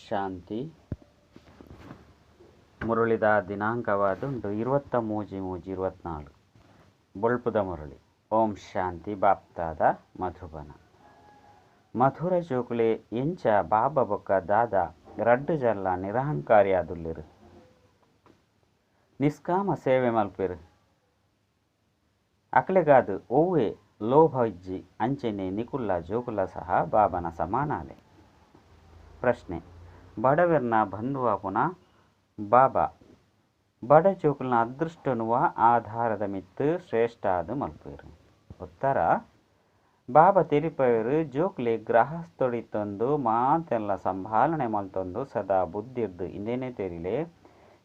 ಶಾಂತಿ. ಮುರುಳಿದ ದಿನಾಂಕವಾದುಂಡು 23/3/24 ಬೊಳ್ಪುದ ಮುರಳಿ. ಓಂ ಶಾಂತಿ. ಬಾಪ್ತಾದ ಮಧುಬನ. ಮಧುರ ಜೋಕುಲೆ ಎಂಚ ಬಾಬಾ ಬೊಕ್ಕ ದಾದ ರಡ್ಡು ಜಲ್ಲ ನಿರಹಂಕಾರಿ ಆದುಲ್ಲೆರು, ನಿಷ್ಕಾಮ ಸೇವೆ ಮಲ್ಪೆರು. ಅಕ್ಲೆಗಾದು ಒವ್ವೆ ಲೋಭ ಇಜ್ಜಿ ಅಂಚೆನೆ ನಿಕುಲ್ಲ ಜೋಕುಲ ಸಹ ಬಾಬನ ಸಮಾನಾಲೆ. ಪ್ರಶ್ನೆ: ಬಡವೆರ್ನ ಬಂಧುವ ಪುನಃ ಬಾಬಾ ಬಡ ಜೋಕುಲ್ನ ಅದೃಷ್ಟನುವ ಆಧಾರದ ಮಿತ್ತು ಶ್ರೇಷ್ಠ ಅದು ಮಲ್ಪೇರು. ಉತ್ತರ: ಬಾಬಾ ತೆರಿಪೇರು ಜೋಕುಲೆ ಗ್ರಹಸ್ಥೊಡಿತೊಂದು ಮಾತೆಲ್ಲ ಸಂಭಾಲನೆ ಮಲ್ತೊಂದು ಸದಾ ಬುದ್ಧಿರ್ದು ಇಂದೇನೆ ತೆರಿಲೆ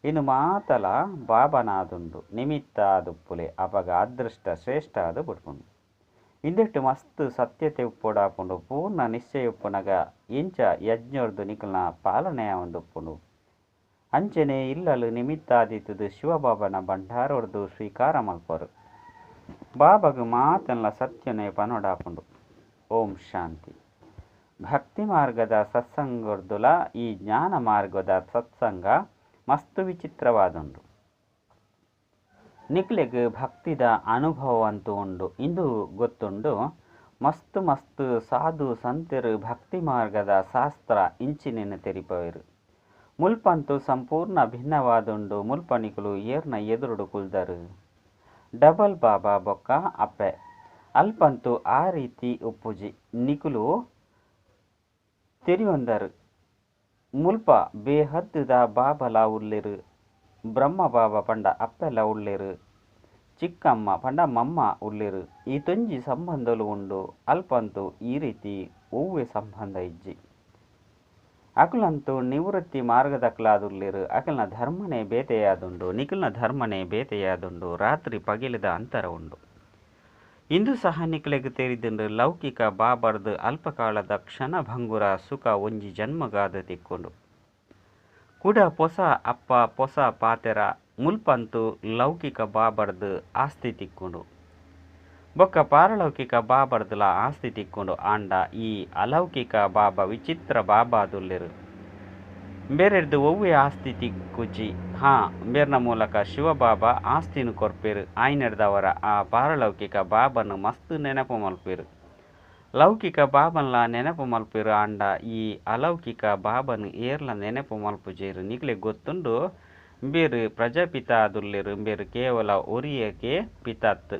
ಇನ್ನು ಮಾತಲ ಬಾಬನಾದುಂಡು ನಿಮಿತ್ತ ಆದುಪ್ಪುಲೆ ಅಪಗ ಅದೃಷ್ಟ ಶ್ರೇಷ್ಠ ಅದು ಬಿಡ್ಕೊಂಡು ಇಂದೆಟ್ಟು ಮಸ್ತ್ ಸತ್ಯತೆ ಉಪ್ಪೊಡಾಪುಂಡು ಪೂರ್ಣ ನಿಶ್ಚಯ ಉಪ್ಪುನಗ ಇಂಚ ಯಜ್ಞರ್ದು ನಿಕಲ್ನ ಪಾಲನೆ ಒಂದುಪ್ಪುಂಡು. ಅಂಚನೆ ಇಲ್ಲಲು ನಿಮಿತ್ತಾದಿತ್ತದು ಶಿವಬಾಬನ ಭಂಡಾರೊರ್ದು ಸ್ವೀಕಾರ ಮಲ್ಪರು. ಬಾಬಾಗ ಮಾತೆಲ್ಲ ಸತ್ಯನೇ ಪನೊಡಾಪುಂಡು. ಓಂ ಶಾಂತಿ. ಭಕ್ತಿ ಮಾರ್ಗದ ಸತ್ಸಂಗರ್ದುಲ ಈ ಜ್ಞಾನ ಮಾರ್ಗದ ಸತ್ಸಂಗ ಮಸ್ತ್ ವಿಚಿತ್ರವಾದುಂಡು. ನಿಕ್ಲೆಗ್ ಭಕ್ತಿದ ಅನುಭವ ಅಂತೂ ಉಂಡು. ಇಂದು ಗೊತ್ತುಂಡು ಮಸ್ತ್ ಮಸ್ತ್ ಸಾಧು ಸಂತರು ಭಕ್ತಿ ಮಾರ್ಗದ ಶಾಸ್ತ್ರ ಇಂಚಿನೇನು ತೆರಿಪವೇರು. ಮುಲ್ಪಂತೂ ಸಂಪೂರ್ಣ ಭಿನ್ನವಾದುಂಡು. ಮುಲ್ಪನಿಕುಲು ಏರ್ನ ಎದುರುಡು ಕುಲ್ದರು ಡಬಲ್ ಬಾಬಾ ಬೊಕ್ಕ ಅಪ್ಪೆ ಅಲ್ಪಂತೂ ಆ ರೀತಿ ಉಪ್ಪುಜಿ ನಿಕುಲು ತೆರಿಯೊಂದರು. ಮುಲ್ಪ ಬೇಹದ್ದುದ ಬಾಬಲ ಉಳ್ಳೆರು, ಬ್ರಹ್ಮ ಬಾಬಾ ಪಂಡ ಅಪ್ಪೆಲ್ಲ ಉಳ್ಳೆರು, ಚಿಕ್ಕಮ್ಮ ಪಂಡ ಮಮ್ಮ ಉಳ್ಳೆರು. ಈ ತೊಂಜಿ ಸಂಬಂಧಲು ಉಂಡು. ಅಲ್ಪಂತೂ ಈ ರೀತಿ ಒವ್ವೆ ಸಂಬಂಧ ಇಜ್ಜಿ. ಅಕುಲಂತೂ ನಿವೃತ್ತಿ ಮಾರ್ಗದಕ್ಲಾದುಲ್ಲೆರು. ಅಕಲ್ನ ಧರ್ಮನೇ ಬೇತೆಯಾದುಂಡು, ನಿಖಲ್ನ ಧರ್ಮನೇ ಬೇತೆಯಾದುಂಡು. ರಾತ್ರಿ ಪಗಿಲಿದ ಅಂತರ ಉಂಡು. ಇಂದು ಸಹ ನಿಕ್ಲೆಗ್ ತೆರಿದುಂಡು ಲೌಕಿಕ ಬಾಬರ್ದು ಅಲ್ಪಕಾಲದ ಕ್ಷಣಭಂಗುರ ಸುಖ ಒಂಜಿ ಜನ್ಮಗಾದ ತಿಕ್ಕೊಂಡು ಕುಡ ಪೊಸ ಅಪ್ಪ ಪೊಸ ಪಾತೆರ ಮುಲ್ಪಂತೂ ಲೌಕಿಕ ಬಾಬರ್ದು ಆಸ್ತಿ ತಿಕ್ಕೊಂಡು ಬೊಕ್ಕ ಪಾರಲೌಕಿಕ ಬಾಬರ್ದುಲ ಆಸ್ತಿ ತಿಕ್ಕೊಂಡು ಆಂಡ ಈ ಅಲೌಕಿಕ ಬಾಬಾ ವಿಚಿತ್ರ ಬಾಬಾದುಲ್ಲೆರು. ಬೇರೆರ್ದು ಒವ್ವೆ ಆಸ್ತಿ ತಿಕ್ಕುಜಿ ಬೇರ್ನ ಮೂಲಕ ಶಿವಬಾಬಾ ಆಸ್ತಿನು ಕೊರ್ಪೇರು. ಆಯ್ನೆಡ್ದವರ ಆ ಪಾರಲೌಕಿಕ ಬಾಬನು ಮಸ್ತ್ ನೆನಪು ಮಲ್ಪೇರು. ಲೌಕಿಕ ಬಾಬನ್ಲ ನೆನಪು ಮಲ್ಪೇರು. ಆಂಡ ಈ ಅಲೌಕಿಕ ಬಾಬನು ಏರ್ಲ ನೆನಪು ಮಲ್ಪುಜೇರು. ನಿಕ್ಲೆ ಗೊತ್ತುಂಡು ಬೇರು ಪ್ರಜಾಪಿತ ಆದುಲ್ಲೆರು. ಬೇರು ಕೇವಲ ಒರಿಯಕ್ಕೆ ಪಿತತ್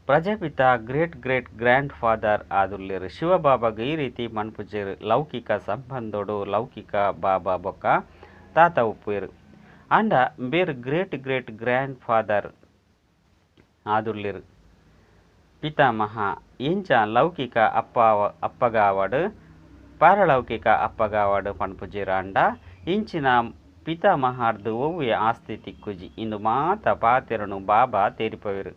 ಪ್ರಜಾಪಿತ ಗ್ರೇಟ್ ಗ್ರೇಟ್ ಗ್ರ್ಯಾಂಡ್ ಫಾದರ್ ಆದುಲ್ಲೆರು. ಶಿವಬಾಬಾಗ ಈ ರೀತಿ ಮನ್ಪುಜೇರು. ಲೌಕಿಕ ಸಂಬಂಧೋಡು ಲೌಕಿಕ ಬಾಬಾ ಬೊಕ್ಕ ತಾತ ಉಪ್ಪೇರು. ಆಂಡ ಬೇರು ಗ್ರೇಟ್ ಗ್ರೇಟ್ ಗ್ರ್ಯಾಂಡ್ ಫಾದರ್ ಆದುಲ್ಲೆರು. ಪಿತಾಮಹ ಇಂಚ ಲೌಕಿಕ ಅಪ್ಪಗಾವಡು ಪಾರಲೌಕಿಕ ಅಪ್ಪಗಾವಡು ಪನ್ಪುಜೇರು. ಆಂಡ ಇಂಚಿನ ಪಿತಾಮಹಾರ್ದು ಒವ್ವೆ ಆಸ್ತಿ ತಿಕ್ಕುಜಿ. ಇಂದು ಮಾತ ಪಾತೆರನು ಬಾಬಾ ತೆರಿಪವೇರು.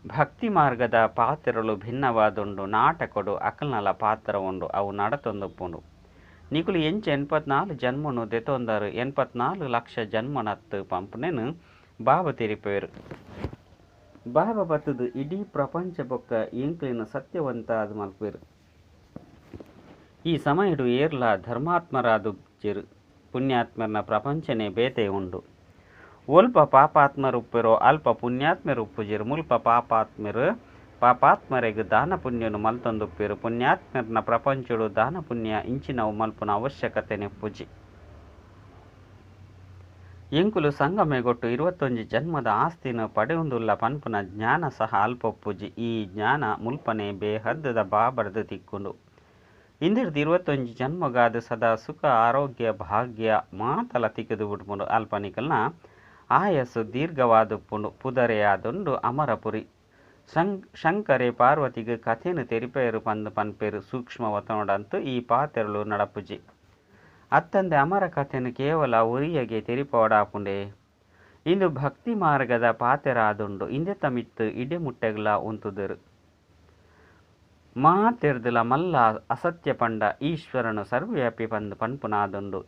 ಭಕ್ತಿ ಮಾರ್ಗದ ಪಾತೆರಲು ಭಿನ್ನವಾದುಂಡು. ನಾಟಕಡು ಅಕಲ್ನಲ ಪಾತ್ರ ಉಂಡು. ಅವು ನಡತೊಂದುಪ್ಪುಂಡು. ನಿಕುಲು ಎಂಚ 84 ಜನ್ಮನು ದೆತೊಂದರು. 84 ಲಕ್ಷ ಜನ್ಮನತ್ತು ಪಂಪುನೆನು ಬಾಬಾ ತೆರಿಪವೇರು. ಬಾಬಾ ಬತ್ತದು ಇಡೀ ಪ್ರಪಂಚ ಬೊಕ್ಕ ಎಂಕ್ಲಿನ ಸತ್ಯವಂತ ಅದು ಮಲ್ಪೇರು. ಈ ಸಮಯಡು ಏರ್ಲ ಧರ್ಮಾತ್ಮರಾದುಜೆರು. ಪುಣ್ಯಾತ್ಮರ್ನ ಪ್ರಪಂಚನೇ ಬೇತೆ ಉಂಡು. ಒಲ್ಪ ಪಾಪಾತ್ಮರು ಉಪ್ಪೆರೋ ಅಲ್ಪ ಪುಣ್ಯಾತ್ಮರು ಉಪ್ಪುಜೆರು. ಮುಲ್ಪ ಪಾಪಾತ್ಮರೆಗ್ ದಾನ ಪುಣ್ಯನು ಮಲ್ತೊಂದುಪ್ಪೇರು. ಪುಣ್ಯಾತ್ಮರ್ನ ಪ್ರಪಂಚಡು ದಾನ ಪುಣ್ಯ ಇಂಚಿನವು ಮಲ್ಪುನ ಅವಶ್ಯಕತೆನೆ ಪುಜಿ. ಎಂಕುಲು ಸಂಗಮೆಗೊಟ್ಟು 21 ಜನ್ಮದ ಆಸ್ತಿನ ಪಡೆಯೊಂದುಲ್ಲ ಪನ್ಪುನ ಜ್ಞಾನ ಸಹ ಅಲ್ಪೊಪ್ಪುಜಿ. ಈ ಜ್ಞಾನ ಮುಲ್ಪನೆ ಬೇಹದ್ದದ ಬಾಬರ್ದು ತಿಕ್ಕುಂಡು. ಇಂದಿರ್ದು 21 ಜನ್ಮಗಾದ ಸದಾ ಸುಖ ಆರೋಗ್ಯ ಭಾಗ್ಯ ಮಾತಲ ತಿಕ್ಕದು ಬಿಟ್ಪುಂಡು. ಅಲ್ಪನಿಕಲ್ನ ಆಯಸ್ಸು ದೀರ್ಘವಾದುಪ್ಪುಂಡು. ಪುದರೆಯಾದುಂಡು ಅಮರಪುರಿ. ಶಂಕರೆ ಪಾರ್ವತಿಗೆ ಕಥೆನು ತೆರಿಪೇರು ಪನ್ಪೇರು. ಸೂಕ್ಷ್ಮವತನೋಡಂತೂ ಈ ಪಾತೆರಲು ನಡಪುಜಿ. ಅತ್ತಂದೆ ಅಮರ ಕಥೆನು ಕೇವಲ ಉರಿಯಗೆ ತೆರಿಪೋಡಾಪುಂಡೆ. ಇಂದು ಭಕ್ತಿ ಮಾರ್ಗದ ಪಾತೆರಾದುಂಡು. ಇಂದೆತ ಮಿತ್ತು ಇಡೆ ಮುಟ್ಟೆಗ್ಲ ಉಂತುದರು. ಮಾತೆರ್ದುಲ ಮಲ್ಲ ಅಸತ್ಯ ಪಂಡ ಈಶ್ವರನು ಸರ್ವವ್ಯಾಪಿ ಪನ್ಪುನಾದುಂಡು.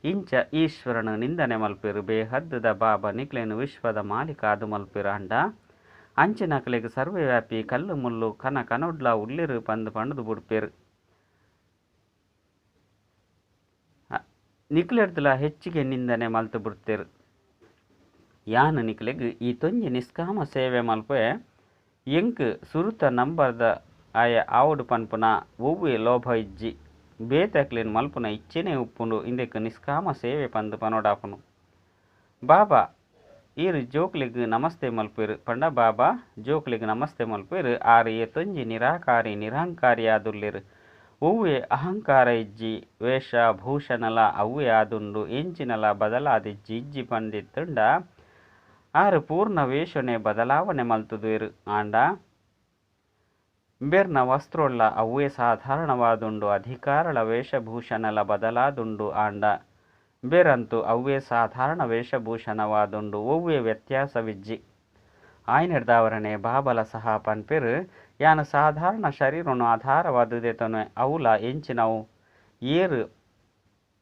ಇಂಚ ಈಶ್ವರನು ನಿಂದನೆ ಮಲ್ಪೇರು. ಬೇಹದ್ದದ ಬಾಬಾ ನಿಕ್ಲೆನು ವಿಶ್ವದ ಮಾಲೀಕ ಅದು ಮಲ್ಪೇರು. ಅಂಡ ಅಂಚಿನಕಲೆಗ್ ಸರ್ವವ್ಯಾಪಿ ಕಲ್ಲು ಮುಳ್ಳು ಕನೊಡ್ಲ ಉಳ್ಳೆರು ಪಂದು ಪಂಡುದು ಬುಡ್ಪೇರು. ನಿಕ್ಲೆಡ್ದಲ ಹೆಚ್ಚಿಗೆ ನಿಂದನೆ ಮಲ್ತು ಬಿಡ್ತೇರು. ಯಾನು ನಿಕ್ಲೆಗ್ ಈ ತೊಂಜಿ ನಿಷ್ಕಾಮ ಸೇವೆ ಮಲ್ಪೆ ಎಂಕ್ ಸುರುತ ನಂಬರ್ದ ಆಯ ಆವಡು ಪನ್ಪುನ ಒವ್ವೆ ಲೋಭ ಇಜ್ಜಿ ಬೇತಕ್ಲೇನು ಮಲ್ಪುನ ಇಚ್ಚೆನೆ ಉಪ್ಪುಂಡು ಇಂದೆಕ್ ನಿಷ್ಕಾಮ ಸೇವೆ ಪಂದು ಪನೋಡಾಪುನು. ಬಾಬಾ ಈರು ಜೋಕ್ಲಿಗ್ ನಮಸ್ತೆ ಮಲ್ಪೇರು ಪಂಡ ಬಾಬಾ ಜೋಕ್ಲಿಗ್ ನಮಸ್ತೆ ಮಲ್ಪೇರು ಆರು ತೊಂಜಿ ನಿರಾಕಾರಿ ನಿರಹಂಕಾರಿ ಆದುಲ್ಲೇರು. ಒವ್ವೆ ಅಹಂಕಾರ ಇಜ್ಜಿ ವೇಷ ಭೂಷಣಲ ಅವ್ವೆ ಆದುಂಡು ಎಂಚಿನಲ ಬದಲಾದಿಜ್ಜಿ ಇಜ್ಜಿ ಪಂದಿತ್ತುಂಡ ಆರು ಪೂರ್ಣ ವೇಷನೆ ಬದಲಾವಣೆ ಮಲ್ತುದುವೆರು. ಆಂಡ ಬೆರ್ನ ವಸ್ತ್ರೋಲ್ಲ ಅವ್ವೆ ಸಾಧಾರಣವಾದುಂಡು ಅಧಿಕಾರಳ ವೇಷಭೂಷಣಲ ಬದಲಾದುಂಡು. ಆಂಡ ಬೇರಂತೂ ಅವ್ವೆ ಸಾಧಾರಣ ವೇಷಭೂಷಣವಾದುಂಡು ಒವ್ವೆ ವ್ಯತ್ಯಾಸವಿಜ್ಜಿ. ಆಯ್ನೆಡ್ದಾವರಣೆ ಬಾಬಲ ಸಹ ಪನ್ಪೆರು ಯಾನು ಸಾಧಾರಣ ಶರೀರನು ಆಧಾರವಾದುದೇತನು ಅವುಲ ಎಂಚಿನವು ಏರು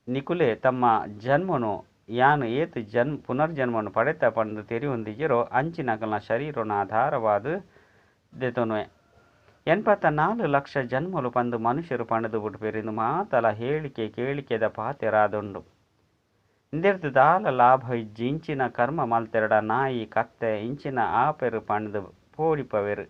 ನಿಕುಲೆ ತಮ್ಮ ಜನ್ಮನು ಯಾನು ಏತು ಪುನರ್ಜನ್ಮನು ಪಡೆತ ಪಂದು ತೆರಿ ಹೊಂದಿಜಿರೋ ಅಂಚಿನಕಲ್ನ ಶರೀರನ ಆಧಾರವಾದು ದೆತನು 84 ಲಕ್ಷ ಜನ್ಮಲು ಪಂದು ಮನುಷ್ಯರು ಪಣದು ಬಿಟ್ಪೇರಿಂದು ಮಾತಲ ಹೇಳಿಕೆ ಕೇಳಿಕೆದ ಪಾತೆರಾದುಂಡು. ಇಂದೆರ್ದು ದಾಲ ಲಾಭ ಇಜ್ಜಿ ಇಂಚಿನ ಕರ್ಮ ಮಲ್ತೆರಡ ನಾಯಿ ಕತ್ತೆ ಇಂಚಿನ ಆಪೆರು ಪಣದು ಪೋಡಿಪವೆರು.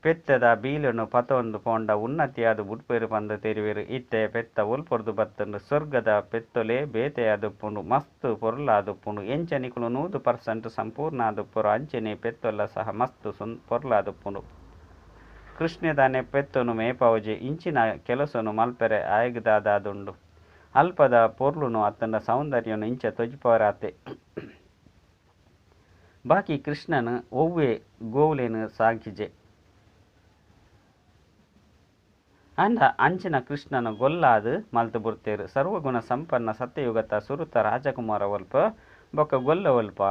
ಪೆತ್ತದ ಬೀಲನು ಪತೊಂದು ಪೋಂಡ ಉನ್ನತಿಯಾದ ಬುಡ್ಪೇರು ಪಂದು ತೆರಿವೆರು. ಇತ್ತೆ ಪೆತ್ತ ಉಲ್ಪೊರ್ದು ಬತ್ತಂಡು ಸ್ವರ್ಗದ ಪೆತ್ತೊಲೆ ಬೇತೆಯಾದುಪ್ಪುಂಡು ಮಸ್ತು ಪೊರ್ಲಾದುಪ್ಪುಂಡು. ಎಂಚನಿಕುಲು 100% ಸಂಪೂರ್ಣ ಆದುಪ್ಪುರು ಅಂಚನೆ ಪೆತ್ತೊಲ್ಲ ಸಹ ಮಸ್ತು ಪೊರ್ಲಾದುಪ್ಪುಂಡು. ಕೃಷ್ಣದಾನೆ ಪೆತ್ತೊನು ಮೇಪವಜೆ ಇಂಚಿನ ಕೆಲಸನು ಮಲ್ಪೆರೆ ಆಯಗದಾದುಂಡು. ಅಲ್ಪದ ಪೊರ್ಲುನು ಅತ್ತಂಡ ಸೌಂದರ್ಯನು ಇಂಚ ತೊಜಿಪವರಾತೆ. ಬಾಕಿ ಕೃಷ್ಣನು ಒವ್ವೆ ಗೋವುಲೇನು ಸಾಗಿಜೆ ಅಂಡ ಅಂಚಿನ ಕೃಷ್ಣನ ಗೊಲ್ಲಾದು ಮಲ್ತು ಬುಡ್ತೇರು. ಸರ್ವಗುಣ ಸಂಪನ್ನ ಸತ್ಯಯುಗತ ಸುರುತ ರಾಜಕುಮಾರ ಒಲ್ಪ ಬೊಕ್ಕ ಗೊಲ್ಲ ಒಲ್ಪ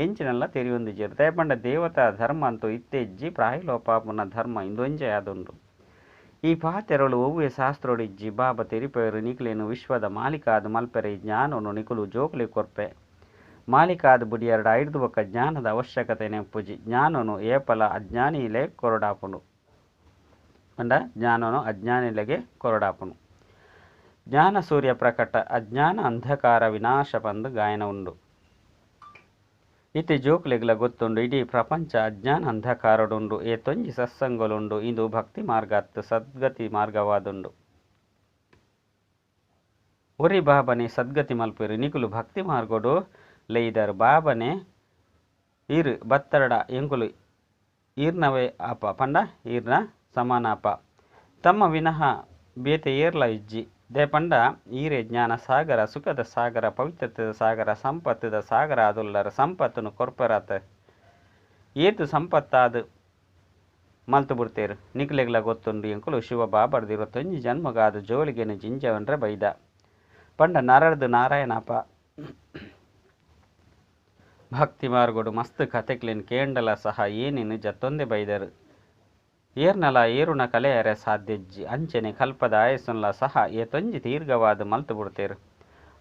ಎಂಚಿನೆಲ್ಲ ತೆರಿಯೊಂದಿಜೇರು. ದಯಪಂಡ ದೇವತಾ ಧರ್ಮ ಅಂತೂ ಇತ್ತೆಜ್ಜಿ ಪ್ರಾಯಲೋಪಾಪುನ ಧರ್ಮ ಇಂದೊಂಜೆ ಆದುಂಡು. ಈ ಪಾತೆರಳು ಒವ್ವೆ ಶಾಸ್ತ್ರೋಡಿಜ್ಜಿ ಬಾಬಾ ತೆರಿಪೇರು ನಿಕ್ಲೇನು ವಿಶ್ವದ ಮಾಲಿಕಾದ ಮಲ್ಪೆರೆ ಜ್ಞಾನನು ನಿಕುಲು ಜೋಕ್ಲಿ ಕೊರ್ಪೆ ಮಾಲಿಕಾದ ಬುಡಿಯರಡ ಐಡ್ದು ಬೊಕ್ಕ ಜ್ಞಾನದ ಅವಶ್ಯಕತೆ ನೆಪ್ಪುಜಿ. ಜ್ಞಾನನು ಏಪಲ ಅಜ್ಞಾನಿಲೆ ಕೊರಡಾಪುಂಡು ಅಂಡ ಜ್ಞಾನನು ಅಜ್ಞಾನಿಲೆಗೆ ಕೊರಡಾಪುನು. ಜ್ಞಾನ ಸೂರ್ಯ ಪ್ರಕಟ ಅಜ್ಞಾನ ಅಂಧಕಾರ ವಿನಾಶ ಪಂದು ಗಾಯನ ಉಂಡು. ಇತ್ತೆ ಜೋಕ್ಲೆಗ್ಲ ಗೊತ್ತುಂಡು ಇಡೀ ಪ್ರಪಂಚ ಅಜ್ಞಾನ ಅಂಧಕಾರಡುಂಡು. ತೊಂಜಿ ಸತ್ಸಂಗಲುಂಡು ಇದು ಭಕ್ತಿ ಮಾರ್ಗ ಅತ್ತು ಸದ್ಗತಿ ಮಾರ್ಗವಾದುಂಡು. ಒರಿ ಬಾಬನೆ ಸದ್ಗತಿ ಮಲ್ಪೇರು ನಿಕುಲು ಭಕ್ತಿ ಮಾರ್ಗೋಡು ಲೈದರು ಬಾಬನೆ ಈರು ಬತ್ತರಡ ಎಂಕುಲು ಈರ್ನವೇ ಆಪ ಪಂಡ ಈರ್ನ ಸಮಾನಾಪ ತಮ್ಮ ವಿನಃ ಬೇತೆ ಏರ್ಲ ಇಜ್ಜಿ ದೇ ಪಂಡ ಈರೆ ಜ್ಞಾನ ಸಾಗರ ಸುಖದ ಸಾಗರ ಪವಿತ್ರತೆದ ಸಾಗರ ಸಂಪತ್ತದ ಸಾಗರ ಆದುಲ್ಲರ ಸಂಪತ್ತನು ಕೊರ್ಪರಾತ ಏತು ಸಂಪತ್ತಾದು ಮಲ್ತು ಬಿಡ್ತೇರು ನಿಕ್ಲೆಗ್ಲ ಗೊತ್ತುಂಡು ಎಂಕುಲು ಶಿವ ಬಾಬರ್ದಿರೋ ತೊಂಜಿ ಜನ್ಮಗಾದ ಜೋಳಿಗೆನು ಜಿಂಜವನ್ರೆ ಬೈದ ಪಂಡ ನರರ್ದು ನಾರಾಯಣಪ್ಪ ಭಕ್ತಿ ಮಾರ್ಗೋಡು ಮಸ್ತ್ ಕತೆಕ್ಲೇನು ಕೇಂಡಲ ಸಹ ಏನೇನು ಜತ್ತೊಂದೆ ಬೈದರು. ಏರ್ನಲ ಏರುಣ ಕಲೆಯರೆ ಸಾಧ್ಯಜ್ಜಿ ಅಂಚನೆ ಕಲ್ಪದ ಆಯಸ್ಸುನ್ಲ ಸಹ ತೊಂಜಿ ದೀರ್ಘವಾದ ಮಲ್ತು ಬಿಡ್ತೇರು.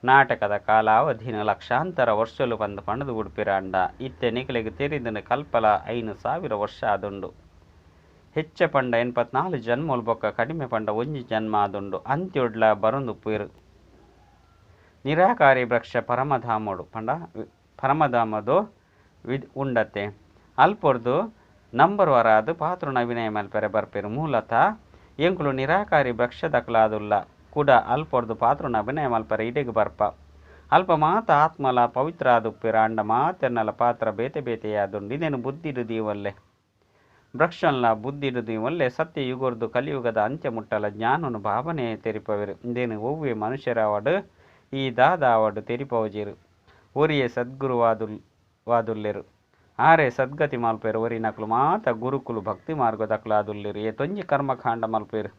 ನಾಟಕದ ಕಾಲಾವಧಿನ ಲಕ್ಷಾಂತರ ವರ್ಷಲು ಬಂದು ಪಣದು ಬಿಡ್ಪಿರ ಅಂಡ ಇತ್ತೆ ನಿಕಲೆಗೆ ತೆರಿದನು ಕಲ್ಪಲ 5,000 ವರ್ಷ ಆದುಂಡು. ಹೆಚ್ಚ ಪಂಡ 84 ಜನ್ಮಲ್ ಬೊಕ್ಕ ಕಡಿಮೆ ಪಂಡ 1 ಜನ್ಮ ಆದುಂಡು. ಅಂತ್ಯೊಡ್ಲ ಬರೊಂದುಪ್ಪೇರು ನಿರಾಕಾರಿ ವೃಕ್ಷ ಪರಮಧಾಮೋಡು ಪಂಡ ಪರಮಧಾಮದು ಉಂಡತೆ ಅಲ್ಪೊರ್ದು ನಂಬರ್ ವರಾದು ಪಾತ್ರುನ ಅಭಿನಯ ಮಲ್ಪೆರೆ ಬರ್ಪೇರು. ಮೂಲತಃ ಎಂಕುಲು ನಿರಾಕಾರಿ ವೃಕ್ಷದಕ್ಲಾದುಲ್ಲ ಕೂಡ ಅಲ್ಪೊರ್ದು ಪಾತ್ರುನ ಅಭಿನಯ ಮಲ್ಪೆರೆ ಇಡೆಗೆ ಬರ್ಪ ಅಲ್ಪ ಮಾತ ಆತ್ಮಲ ಪವಿತ್ರ ಆದುಪ್ಪೇರ ಅಂಡ ಮಾತೆನ್ನಲ ಪಾತ್ರ ಬೇತೆ ಬೇತೆಯಾದುಂಡು. ಇದೇನು ಬುದ್ಧಿಡು ದೀವಲ್ಲೆ ವೃಕ್ಷನ್ಲ ಬುದ್ಧಿಡು ದೀವಲ್ಲೆ ಸತ್ಯ ಯುಗರ್ದು ಕಲಿಯುಗದ ಅಂತ್ಯ ಮುಟ್ಟಲ ಜ್ಞಾನನು ಭಾವನೆ ತೆರಿಪವೆರು. ಇದೇನು ಒವ್ವೆ ಮನುಷ್ಯರಾವಡು ಈ ದಾದಾವಡು ತೆರಿಪವಜಿರು ಒರಿಯೇ ಸದ್ಗುರುವಾದುಲ್ಲೆರು ಆರೆ ಸದ್ಗತಿ ಮಲ್ಪೇರು. ಒರಿ ನಕಲು ಮಾತ ಗುರುಕುಲು ಭಕ್ತಿ ಮಾರ್ಗದಕ್ಲಾದುಲ್ಲೆರು ತೊಂಜಿ ಕರ್ಮಕಾಂಡ ಮಲ್ಪೇರು.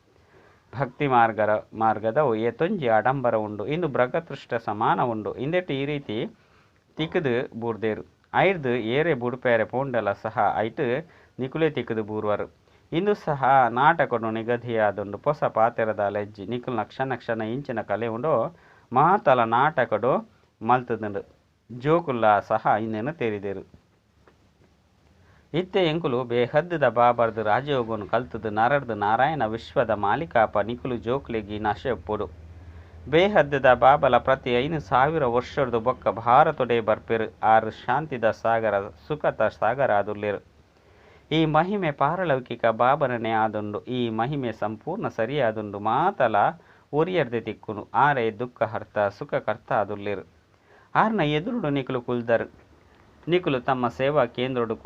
ಭಕ್ತಿ ಮಾರ್ಗದವು ತೊಂಜಿ ಆಡಂಬರ ಉಂಡು ಇಂದು ಬೃಗತೃಷ್ಟ ಸಮಾನ ಉಂಡು. ಇಂದೆಟ್ಟು ಈ ರೀತಿ ತಿಕ್ಕದು ಬೂರ್ದೇರು ಐರ್ದು ಏರೆ ಬುಡ್ಪೇರೆ ಪೋಂಡಲ ಸಹ ಐಟು ನಿಕುಲೆ ತಿಕ್ಕದು ಬೂರ್ವರು. ಇಂದು ಸಹ ನಾಟಕನು ನಿಗದಿಯಾದುಂಡು ಹೊಸ ಪಾತೆರದ ಲೆಜ್ಜಿ ನಿಕುಲ್ನ ಕ್ಷಣ ಇಂಚಿನ ಕಲೆ ಉಂಡು ಮಾತಲ ನಾಟಕಡು ಮಲ್ತದುಂಡು ಜೋಕುಲ್ಲ ಸಹ ಇನ್ನೇನು ತೆರಿದೇರು. ಇತ್ತೆ ಎಂಕುಲು ಬೇಹದ್ದದ ಬಾಬರ್ದು ರಾಜಯೋಗನು ಕಲ್ತದು ನರರ್ದು ನಾರಾಯಣ ವಿಶ್ವದ ಮಾಲಿಕಾಪ ನಿಕುಲು ಜೋಕ್ಲೆಗಿ ನಶೆಪ್ಪುಡು ಬೇಹದ್ದದ ಬಾಬಲ ಪ್ರತಿ 5,000 ವರ್ಷದ ಬೊಕ್ಕ ಭಾರತೊಡೆ ಬರ್ಪೆರು ಆರು ಶಾಂತಿದ ಸಾಗರ ಸುಖದ ಸಾಗರ ಅದುಲ್ಲೇರು. ಈ ಮಹಿಮೆ ಪಾರಲೌಕಿಕ ಬಾಬನನೆ ಆದುಂಡು. ಈ ಮಹಿಮೆ ಸಂಪೂರ್ಣ ಸರಿಯಾದುಂಡು ಮಾತಲ ಒರಿಯರ್ದೆ ತಿಕ್ಕುನು ಆರೆ ದುಃಖ ಹರ್ತ ಸುಖ ಕರ್ತ ಅದುಲ್ಲೇರು. ಆರ್ನ ಎದುರುಡು ನಿಕುಲು ಕುಲ್ದರು. ನಿಕುಲು ತಮ್ಮ ಸೇವಾ ಕೇಂದ್ರಡು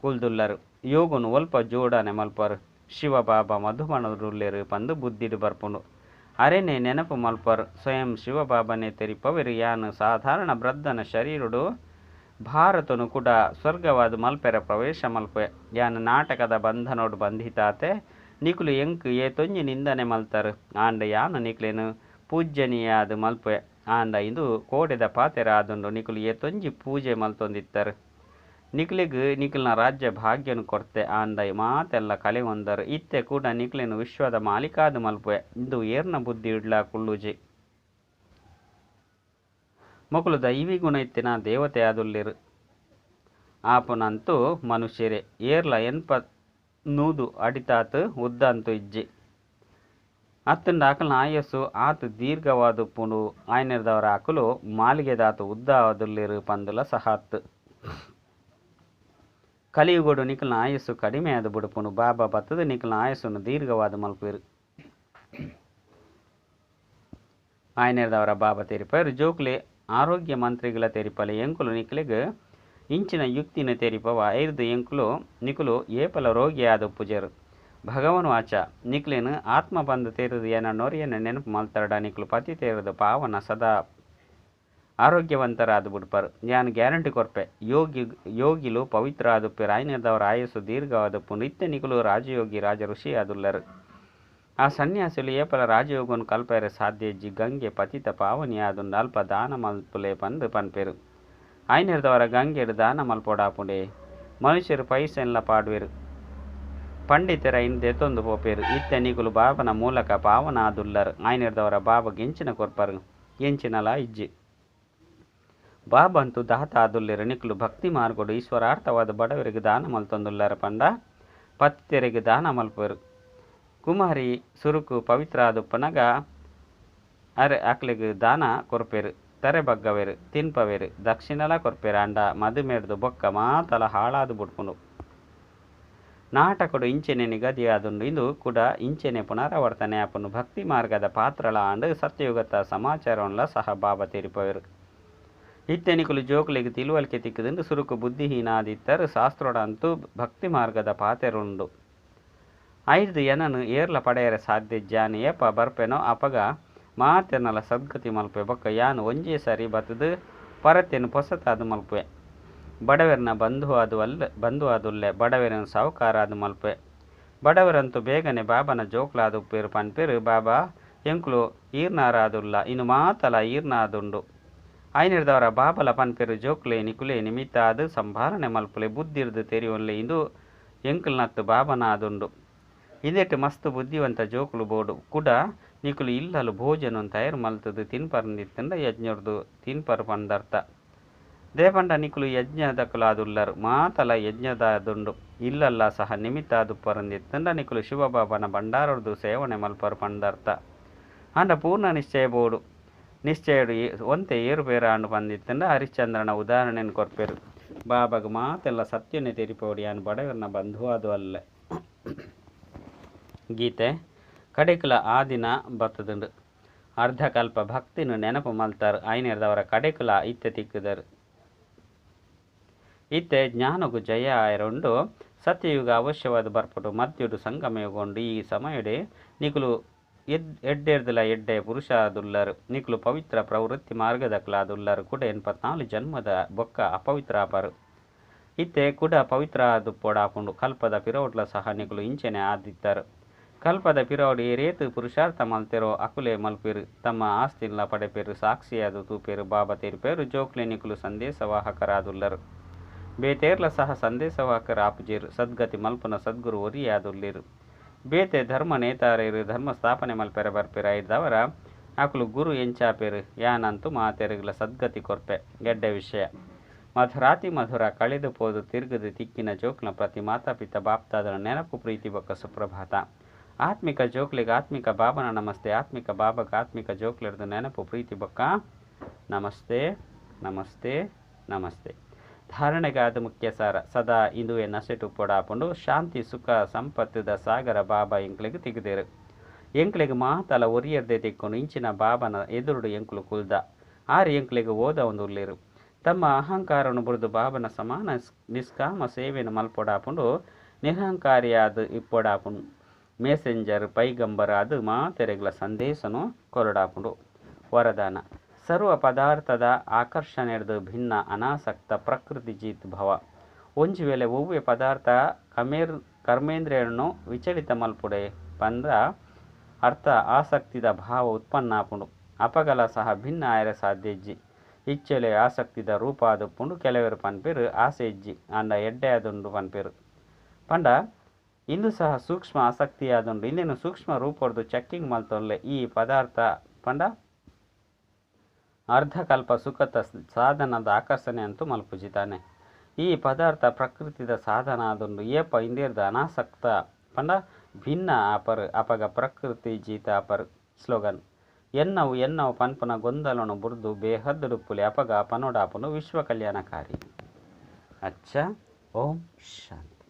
ಕುಲ್ದುಲ್ಲರು. ಯೋಗುನು ಒಲ್ಪ ಜೋಡಣೆ ಮಲ್ಪರು. ಶಿವಬಾಬಾ ಮಧುಮಣದುಲ್ಲೇರು ಪಂದು ಬುದ್ಧಿಡು ಬರ್ಪುಂಡು. ಅರೆನೆ ನೆನಪು ಮಲ್ಪರು. ಸ್ವಯಂ ಶಿವಬಾಬನೆ ತೆರಿಪವೆರು ಯಾನು ಸಾಧಾರಣ ಬ್ರದ್ದನ ಶರೀರುಡು ಭಾರತನು ಕೂಡ ಸ್ವರ್ಗವಾದ ಮಲ್ಪೆರ ಪ್ರವೇಶ ಮಲ್ಪೆ. ಯಾನು ನಾಟಕದ ಬಂಧನೋಡು ಬಂಧಿತಾತೆ ನಿಕುಲು ಎಂಕ್ ಏತೊಂಜಿ ನಿಂದನೆ ಮಲ್ತರು. ಆಂಡ ಯಾನು ನಿಕ್ಲೇನು ಪೂಜ್ಯನೀಯಾದ ಮಲ್ಪೆ. ಆಂಡ ಇಂದು ಕೋಡೆದ ಪಾತೆರ ಆದುಂಡು ನಿಕುಲು ಏತೊಂಜಿ ಪೂಜೆ ಮಲ್ತೊಂದಿತ್ತರು. ನಿಕ್ಲಿಗೆ ನಿಖಿಲ್ನ ರಾಜ್ಯ ಭಾಗ್ಯನು ಕೊರ್ತೆ ಆಂಡ ಮಾತೆಲ್ಲ ಕಲೆ ಹೊಂದರು. ಇತ್ತೆ ಕೂಡ ನಿಕ್ಲೇನು ವಿಶ್ವದ ಮಾಲಿಕಾದ ಮಲ್ಪೆ. ಇಂದು ಏರ್ನ ಬುದ್ಧಿ ಇಡ್ಲ ಕುಳ್ಳುಜಿ ಮೊಕಲು ದೈವಿ ಗುಣ ಇತ್ತಿನ ದೇವತೆ ಆದುಲ್ಲಿರು. ಆಪನಂತೂ ಮನುಷ್ಯರೇ ಏರ್ಲ ಎನ್ಪ ನೂದು ಅಡಿತಾತು ಉದ್ದಂತು ಇಜ್ಜಿ ಅತ್ತಂಡ ಆಕಲ್ನ ಆಯಸ್ಸು ಆತು ದೀರ್ಘವಾದ ಪುಂಡು ಆಯ್ನಿರ್ದವರ ಆಕಲು ಮಾಲಿಗೆದಾತು ಉದ್ದ ಆದುಲ್ಲಿರು ಪಂದುಲ ಸಹಾತ್ತು. ಕಲಿಯುಗೋಡು ನಿಖಲ್ನ ಆಯಸ್ಸು ಕಡಿಮೆ ಆದ ಬುಡುಪುನು ಬಾಬಾ ಬತ್ತದ ನಿಖಲ್ನ ಆಯಸ್ಸನ್ನು ದೀರ್ಘವಾದ ಮಲ್ಪೇರು. ಆಯ್ನಿರ್ದವರ ಬಾಬಾ ತೆರಿಪರು ಜೋಕ್ಲೆ ಆರೋಗ್ಯ ಮಂತ್ರಿಗಳ ತೆರಿಪಲೆ ಎಂಕುಲು ನಿಖಲಿಗೆ ಇಂಚಿನ ಯುಕ್ತಿನ ತೆರಿಪವ ಐರ್ದು ಎಂಕುಲು ನಿಕುಲು ಏಪಲ ರೋಗಿ ಆದ ಪೂಜೆರು. ಭಗವನು ಆಚ ನಿಕ್ಲೇನು ಆತ್ಮ ಬಂದು ತೇರದು ಏನ ನೊರಿಯನ ನೆನಪು ಮಲ್ತರಡ ನಿಕ್ಲು ಪತಿ ತೇರದು ಪಾವನ ಸದಾ ಆರೋಗ್ಯವಂತರಾದ ಬಿಡ್ಪರು. ಯಾನು ಗ್ಯಾರಂಟಿ ಕೊರ್ಪೆ ಯೋಗಿಲು ಪವಿತ್ರ ಆದುಪ್ಪೆರು. ಆಯ್ನಿರ್ದವರ ಆಯಸ್ಸು ದೀರ್ಘವಾದ ಪುಂಡು ಇತ್ತೆ ನಿಕುಲು ರಾಜಯೋಗಿ ರಾಜ ಋಷಿ ಆದುಲ್ಲರು. ಆ ಸನ್ಯಾಸಿಲು ಏಪಲ ರಾಜಯೋಗವನ್ನು ಕಲ್ಪೆರೆ ಸಾಧ್ಯ ಇಜ್ಜಿ ಗಂಗೆ ಪತಿತ ಪಾವನಿ ಆದುಂಡು ಅಲ್ಪ ದಾನ ಮಲ್ಪುಲೆ ಪಂದು ಪನ್ಪೆರು. ಆಯ್ನಿರ್ದವರ ಗಂಗೆಡು ದಾನ ಮಲ್ಪೊಡಾಪುಂಡೆ ಮನುಷ್ಯರು ಪೈಸೆಲ್ಲ ಪಾಡುವೆರು. ಪಂಡಿತರ ಇಂದೆತ್ತೊಂದು ಪೋಪೇರು. ಇತ್ತೆ ನಿಕುಲು ಬಾಬನ ಮೂಲಕ ಪಾವನ ಆದುಲ್ಲರು. ಆಯ್ನಿರ್ದವರ ಬಾಬಾ ಗೆಂಚಿನ ಕೊರ್ಪರು ಎಂಚಿನಲ ಇಜ್ಜಿ ಬಾಬಂತೂ ದಾತ ಆದುಲ್ಲೇರು. ನಿಕುಲು ಭಕ್ತಿ ಮಾರ್ಗೋಡು ಈಶ್ವರಾರ್ಥವಾದ ಬಡವರಿಗೆ ದಾನ ಮಲ್ತೊಂದುಲ್ಲರ ಪಂಡ ಪತ್ತಿತೆರಿಗೆ ದಾನ ಮಲ್ಪರು. ಕುಮಾರಿ ಸುರುಕು ಪವಿತ್ರ ಆದುಪ್ಪನಗ ಅರೆ ಅಕ್ಲಿಗೆ ದಾನ ಕೊರ್ಪೇರು. ತರೆ ಬಗ್ಗವೇರು ತಿನ್ಪವೇರು ದಕ್ಷಿಣಲ ಕೊರ್ಪೇರು. ಅಂಡ ಮದುಮೇಡ್ದು ಬೊಕ್ಕ ಮಾತಲ ಹಾಳಾದು ಬುಡ್ಪುಂಡು. ನಾಟಕಡು ಇಂಚೆನೆ ನಿಗದಿ ಆದುಂಡು. ಇಂದು ಕೂಡ ಇಂಚೆನೆ ಪುನರಾವರ್ತನೆ ಆಪುಂಡು. ಭಕ್ತಿ ಮಾರ್ಗದ ಪಾತ್ರಲ ಆಂಡು ಸತ್ಯಯುಗತ ಸಮಾಚಾರವನ್ಲ ಸಹ ಬಾಬಾ ತೆರಿಪವೇರು. ಇತ್ತೆ ನಿಕುಲು ಜೋಕುಲಿಗೆ ತಿಳುವಳಿಕೆ ತಿಕ್ಕದಿಂದ ಸುರುಕು ಬುದ್ಧಿಹೀನ ಆದಿತ್ತರು. ಶಾಸ್ತ್ರೋಡ ಅಂತೂ ಭಕ್ತಿ ಮಾರ್ಗದ ಪಾತೆರುಂಡು. ಐದು ಎನನು ಏರ್ಲ ಪಡೆಯರೆ ಸಾಧ್ಯ ಜಾನಿ ಏಪ ಬರ್ಪೆನೋ ಅಪಗ ಮಾತೆನಲ ಸದ್ಗತಿ ಮಲ್ಪೆ ಬೊಕ್ಕ ಯಾನು ಒಂಜೇ ಸರಿ ಬತ್ತದು ಪರತೆನು ಪೊಸತಾದು ಮಲ್ಪೆ. ಬಡವರನ್ನ ಬಂಧು ಆದುಲ್ಲೆ ಬಡವರನ್ನು ಸಾಹುಕಾರ ಆದು ಮಲ್ಪೆ. ಬಡವರಂತೂ ಬೇಗನೆ ಬಾಬನ ಜೋಕ್ಲಾದು ಉಪ್ಪೇರು ಪನ್ಪೇರು. ಬಾಬಾ ಎಂಕುಲು ಈರ್ನಾರಾದುಲ್ಲ ಇನ್ನು ಮಾತಲ ಈರ್ನಾದುಂಡು. ಆಯ್ನಿರ್ದವರ ಬಾಬಲ ಪನ್ಪೇರು ಜೋಕ್ಲೆ ನಿಕುಲೆ ನಿಮಿತ್ತ ಅದು ಸಂಭಾರಣೆ ಮಲ್ಪುಲೆ ಬುದ್ಧಿರ್ದು ತೆರಿಯೊನ್ಲೆ ಇಂದು ಎಂಕುಲ್ನತ್ತು ಬಾಬನ ಆದುಂಡು. ಇದೆಟ್ಟು ಮಸ್ತ್ ಬುದ್ಧಿವಂತ ಜೋಕುಲು ಬೋಡು ಕೂಡ ನಿಕುಲು ಇಲ್ಲಲು ಭೋಜನ ತಯಾರು ಮಲ್ತದು ತಿನ್ಪರ್ನಿತ್ತಂಡ ಯಜ್ಞರ್ದು ತಿನ್ಪರ್ ಪಂದರ್ಥ ದೇಪಂಡ ನಿಕುಲು ಯಜ್ಞದಕುಲು ಆದುಲ್ಲರು ಮಾತಲ ಯಜ್ಞದಾದುಂಡು. ಇಲ್ಲಲ್ಲ ಸಹ ನಿಮಿತ್ತ ಅದು ಪರಂದಿತ್ತಂಡ ನಿಕುಲು ಶಿವಬಾಬನ ಭಂಡಾರದ್ದು ಸೇವನೆ ಮಲ್ಪರ್ ಪಂದರ್ಥ ಅಂಡ ಪೂರ್ಣ ನಿಶ್ಚಯ ಬೋಡು. ನಿಶ್ಚಯಡು ಒಂತೆ ಏರುಪೇರ ಅಂಡು ಪಂದಿತ್ತಂಡ ಹರಿಶ್ಚಂದ್ರನ ಉದಾಹರಣೆಯನ್ನು ಕೊರ್ಪೇರು. ಬಾಬಾಗ ಮಾತೆಲ್ಲ ಸತ್ಯನೇ ತೆರಿಪೋಡಿ ಅನ್ ಬಡವರನ್ನ ಬಂಧು ಅದು ಅಲ್ಲೇ. ಗೀತೆ ಕಡೆಕುಲ ಆ ದಿನ ಬತ್ತದುಂಡು. ಅರ್ಧಕಲ್ಪ ಭಕ್ತಿನು ನೆನಪು ಮಲ್ತಾರು. ಆಯ್ನಿರ್ದವರ ಕಡೆಕುಲ ಇತ್ತೆ ತಿಕ್ಕುದರು. ಇತ್ತೆ ಜ್ಞಾನಗೂ ಜಯ ಆಯರುಂಡು. ಸತ್ಯಯುಗ ಅವಶ್ಯವಾದ ಬರ್ಪಟು ಮಧ್ಯುಡು ಸಂಗಮಯುಗೊಂಡು ಈ ಸಮಯಡೆ ನಿಕುಲು ಎಡ್ಡೆರ್ದಲ ಎಡ್ಡೆ ಪುರುಷ ಆದುಲ್ಲರು. ನಿಕುಲು ಪವಿತ್ರ ಪ್ರವೃತ್ತಿ ಮಾರ್ಗದಕ್ಲಾದುಲ್ಲರು ಕೂಡ 84 ಜನ್ಮದ ಬೊಕ್ಕ ಅಪವಿತ್ರ ಆಪರು. ಇತ್ತೆ ಕೂಡ ಪವಿತ್ರ ಆದು ಪೋಡಾಪುಂಡು. ಕಲ್ಪದ ಪಿರೋಡ್ಲ ಸಹ ನಿಕುಲು ಇಂಚೆನೆ ಆದಿತ್ತರು. ಕಲ್ಪದ ಪಿರೋಡು ಏರೇತು ಪುರುಷಾರ್ಥ ಮಲ್ತೆರೋ ಅಕುಲೆ ಮಲ್ಪೇರು. ತಮ್ಮ ಆಸ್ತಿಲ್ಲ ಪಡೆಪೇರು ಸಾಕ್ಷಿಯಾದು ತೂಪೇರು. ಬಾಬಾ ತೆರಿಪೇರು ಜೋಕ್ಲೆ ನಿಕುಲು ಸಂದೇಶವಾಹಕರಾದುಲ್ಲರು. ಬೇತೇರ್ಲ ಸಹ ಸಂದೇಶವಾಹಕರ ಆಪುಜೇರು. ಸದ್ಗತಿ ಮಲ್ಪುನ ಸದ್ಗುರು ಒರಿಯಾದುಲ್ಲೇರು. ಬೇತೆ ಧರ್ಮ ನೇತಾರೇರು ಧರ್ಮ ಸ್ಥಾಪನೆ ಮಲ್ಪೆರ ಬರ್ಪೆರ ಇದ್ದವರ ಆಕುಲು ಗುರು ಎಂಚಾಪೇರು. ಯಾನಂತೂ ಮಾತೆರೆಗ್ಲ ಸದ್ಗತಿ ಕೊರ್ಪೆ ಗೆಡ್ಡೆ ವಿಷಯ. ಮಧುರಾತಿ ಮಧುರ ಕಳೆದು ಪೋದು ತಿರುಗದು ತಿಕ್ಕಿನ ಜೋಕ್ನ ಪ್ರತಿ ಮಾತಾಪಿತ ಬಾಪ್ತಾದರ ನೆನಪು ಪ್ರೀತಿ ಬೊಕ್ಕ ಸುಪ್ರಭಾತ. ಆತ್ಮಿಕ ಜೋಕ್ಲಿಗೆ ಆತ್ಮಿಕ ಬಾಬನ ನಮಸ್ತೆ, ಆತ್ಮಿಕ ಬಾಬಾಗೆ ಆತ್ಮಿಕ ಜೋಕ್ಲಿಡ್ದು ನೆನಪು ಪ್ರೀತಿ ಬೊಕ್ಕ ನಮಸ್ತೆ ನಮಸ್ತೆ ನಮಸ್ತೆ. ಧಾರಣೆಗೆ ಅದು ಮುಖ್ಯ ಸಾರ ಸದಾ ಇಂದುವೆ ನಸೆಟು ಪೊಡಾಪುಂಡು ಶಾಂತಿ ಸುಖ ಸಂಪತ್ತದ ಸಾಗರ ಬಾಬಾ ಎಂಕ್ಲಿಗೆ ತೆಗೆದೇರು. ಎಂಕ್ಲಿಗೆ ಮಾತಲ ಒರಿಯರ್ದೆ ತೆಕ್ಕೊಂಡು ಇಂಚಿನ ಬಾಬನ ಎದುರುಡು ಎಂಕ್ಲು ಕುಲ್ದ ಆರು ಎಂಕ್ಲಿಗೆ ಓದ ಒಂದು ಉಳ್ಳೇರು. ತಮ್ಮ ಅಹಂಕಾರವನ್ನು ಬುರಿದು ಬಾಬನ ಸಮಾನ ನಿಷ್ಕಾಮ ಸೇವೆಯನ್ನು ಮಲ್ಪೊಡಾಪುಂಡು ನಿರಹಂಕಾರಿಯಾದ ಇಪ್ಪೊಡಾಪುಂಡು ಮೆಸೆಂಜರ್ ಪೈಗಂಬರ್ ಅದು ಮಾತೆರೆಗಳ ಸಂದೇಶನು ಕೊರಡಾಪುಂಡು. ವರದಾನ ಸರ್ವ ಪದಾರ್ಥದ ಆಕರ್ಷಣೆಡ್ದು ಭಿನ್ನ ಅನಾಸಕ್ತ ಪ್ರಕೃತಿ ಜೀತ್ ಭವ. ಒಂಜಿ ವೇಳೆ ಒವ್ವೆ ಪದಾರ್ಥ ಕರ್ಮೇಂದ್ರಿಯನ್ನು ವಿಚಲಿತ ಮಲ್ಪುಡೆ ಪಂದ್ರ ಅರ್ಥ ಆಸಕ್ತಿದ ಭಾವ ಉತ್ಪನ್ನ ಆಪುಂಡು. ಅಪಗಲ ಸಹ ಭಿನ್ನ ಆಯರ ಸಾಧ್ಯಜ್ಜಿ ಇಚ್ಚಲೆ ಆಸಕ್ತಿದ ರೂಪ ಆದುಪ್ಪುಂಡು. ಕೆಲವರು ಪನ್ಪೇರು ಆಸೆ ಇಜ್ಜಿ ಅಂಡ ಎಡ್ಡೆ ಆದುಂಡು ಪನ್ಪೇರು ಪಂಡ ಇಂದು ಸಹ ಸೂಕ್ಷ್ಮ ಆಸಕ್ತಿ ಆದುಂಡು. ಇಂದಿನ ಸೂಕ್ಷ್ಮ ರೂಪದ್ದು ಚೆಕ್ಕಿಂಗ್ ಮಲ್ತೊಲ್ಲೆ ಈ ಪದಾರ್ಥ ಪಂಡ ಅರ್ಧಕಲ್ಪ ಸುಖದ ಸಾಧನದ ಆಕರ್ಷಣೆ ಅಂತೂ ಮಲ್ಪುಜಿತಾನೆ. ಈ ಪದಾರ್ಥ ಪ್ರಕೃತಿದ ಸಾಧನ ಆದುಂಡು ಏಪ ಇಂದಿರ್ದ ಅನಾಸಕ್ತ ಪಂಡ ಭಿನ್ನ ಆಪರ್ ಅಪಗ ಪ್ರಕೃತಿ ಜೀತ ಆಪರ್. ಸ್ಲೋಗನ್ ಎನ್ನವು ಪನ್ಪನ ಗೊಂದಲನು ಬುರ್ದು ಬೇಹದ್ದುಡುಪ್ಪುಲೆ ಅಪಗ ಪನೋಡಾಪನು ವಿಶ್ವ ಕಲ್ಯಾಣಕಾರಿ. ಅಚ್ಚ ಓಂ ಶಾಂತಿ.